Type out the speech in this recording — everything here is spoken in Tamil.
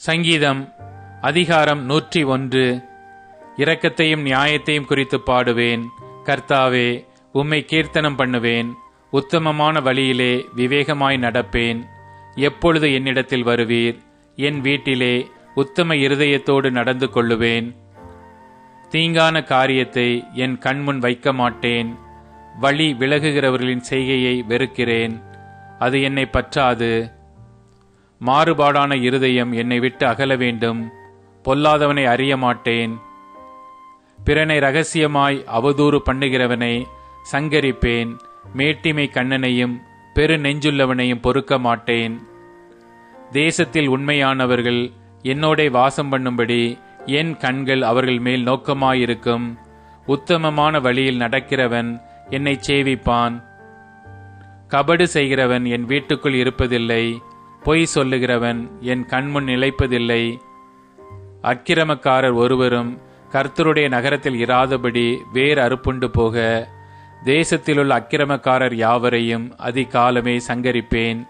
சங்கீதம் அதிகாரம் 101. இரக்கத்தையும் நியாயத்தையும் குறித்து பாடுவேன். கர்த்தாவே, உம்மை கீர்த்தனம் பண்ணுவேன். உத்தமமான வழியிலே விவேகமாய் நடப்பேன். எப்பொழுது என்னிடத்தில் வருவீர்? என் வீட்டிலே உத்தம இருதயத்தோடு நடந்து கொள்ளுவேன். தீங்கான காரியத்தை என் கண்முன் வைக்க மாட்டேன். வழி விலகுகிறவர்களின் செய்கையை வெறுக்கிறேன். அது என்னை பற்றாது. மாறுபாடான இருதயம் என்னை விட்டு அகல வேண்டும். பொல்லாதவனை அறிய மாட்டேன். பிறனை இரகசியமாய் அவதூறு பண்ணுகிறவனை சங்கரிப்பேன். மேட்டிமை கண்ணனையும் பெரு நெஞ்சுள்ளவனையும் பொறுக்க மாட்டேன். தேசத்தில் உண்மையானவர்கள் என்னோடே வாசம் பண்ணும்படி என் கண்கள் அவர்கள் மேல் நோக்கமாயிருக்கும். உத்தமமான வழியில் நடக்கிறவன் என்னை சேவிப்பான். கபடு செய்கிறவன் என் வீட்டுக்குள் இருப்பதில்லை. பொய் சொல்லுகிறவன் என் கண்முன் நிலைப்பதில்லை. அக்கிரமக்காரர் ஒருவரும் கர்த்தருடைய நகரத்தில் இராதபடி வேர் அறுப்புண்டு போக தேசத்திலுள்ள அக்கிரமக்காரர் யாவரையும் அதிகாலமே சங்கரிப்பேன்.